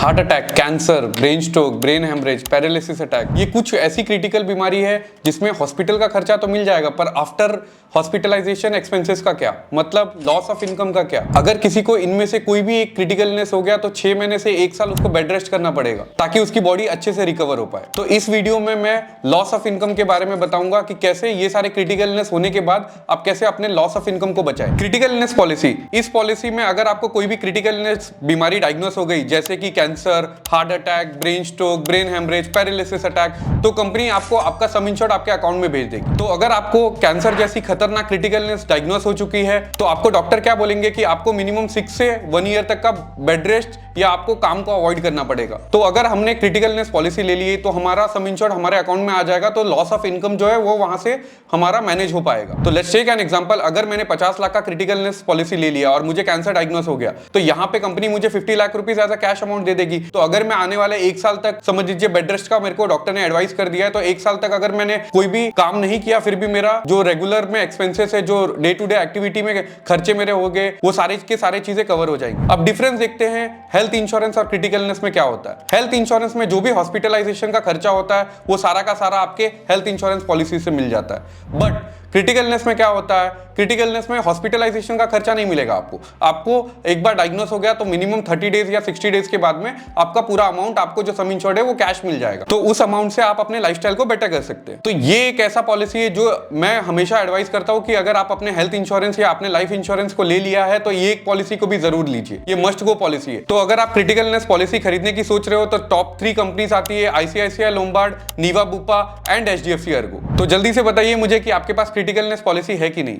Heart attack, cancer, brain stroke, brain haemorrhage, paralysis attack, ये कुछ ऐसी क्रिटिकल बीमारी है जिसमें हॉस्पिटल का खर्चा तो मिल जाएगा, पर आफ्टर हॉस्पिटलाइजेशन एक्सपेंसेस का क्या, मतलब लॉस ऑफ इनकम का क्या। अगर किसी को इनमें से कोई भी एक क्रिटिकल इलनेस हो गया तो 6 महीने से 1 साल उसको बेड रेस्ट करना पड़ेगा ताकि उसकी बॉडी अच्छे से रिकवर हो पाए। तो इस वीडियो में मैं लॉस ऑफ इनकम के बारे में बताऊंगा कि कैसे ये सारे क्रिटिकल इलनेस होने के बाद आप कैसे अपने लॉस ऑफ इनकम को बचाएं। क्रिटिकल इलनेस पॉलिसी, इस पॉलिसी में अगर आपको कोई भी क्रिटिकल इलनेस बीमारी डायग्नोस हो गई जैसे कि cancer, heart attack, brain stroke, brain haemorrhage, paralysis attack, तो कंपनी आपको आपका सम इंश्योर्ड आपके अकाउंट में भेज देगी। तो अगर आपको कैंसर जैसी खतरनाक क्रिटिकल इलनेस डायग्नोस हो चुकी है तो आपको डॉक्टर क्या बोलेंगे कि आपको मिनिमम 6 से 1 ईयर तक का बेड रेस्ट या आपको काम को अवॉइड करना पड़ेगा। तो अगर हमने क्रिटिकल इलनेस पॉलिसी ले ली तो हमारा सम इंश्योर्ड हमारे अकाउंट में आ जाएगा, तो लॉस ऑफ इनकम जो है वो वहां से हमारा मैनेज हो पाएगा। तो लेट्स टेक एन एग्जांपल, अगर मैंने 50 लाख का क्रिटिकल इलनेस पॉलिसी ले लिया और मुझे कैंसर डायग्नोस हो गया तो यहाँ पे कंपनी मुझे 50 lakh rupees as a cash amount दे देगी। तो अगर मैं आने वाले 1 साल तक, समझ लीजिए बेड रेस्ट का मेरे को डॉक्टर ने एडवाइस कर दिया है, तो 1 साल तक अगर मैंने कोई भी काम नहीं किया फिर भी मेरा जो रेगुलर में एक्सपेंसेस है, जो डे टू डे एक्टिविटी में खर्चे मेरे हो गए, वो सारे के सारे चीजें कवर हो जाएंगी। अब डिफरेंस देखते हैं हेल्थ इंश्योरेंस और क्रिटिकल इलनेस में क्या होता है। हेल्थ इंश्योरेंस में जो भी हॉस्पिटलाइजेशन का खर्चा होता है वो सारा का सारा आपके हेल्थ इंश्योरेंस पॉलिसी से मिल जाता है। बट क्रिटिकल इलनेस में क्या होता है, क्रिटिकल इलनेस में हॉस्पिटलाइजेशन का खर्चा नहीं मिलेगा आपको एक बार डायग्नोस हो गया तो मिनिमम 30 डेज या 60 डेज के बाद में आपका पूरा अमाउंट, आपको जो सम इंश्योर्ड है वो कैश मिल जाएगा। तो उस अमाउंट से आप अपने लाइफस्टाइल को बेटर कर सकते हैं। तो ये एक ऐसा पॉलिसी है जो मैं हमेशा एडवाइस करता हूं कि अगर आप अपने हेल्थ इंश्योरेंस या अपने लाइफ इंश्योरेंस को ले लिया है तो ये एक पॉलिसी को भी जरूर लीजिए, ये मस्ट गो पॉलिसी है। तो अगर आप क्रिटिकल इलनेस पॉलिसी खरीदने की सोच रहे हो तो टॉप 3 कंपनीज आती है, ICICI Lombard, Niva Bupa and HDFC Ergo. तो जल्दी से बताइए मुझे कि आपके पास क्रिटिकल इलनेस पॉलिसी है कि नहीं।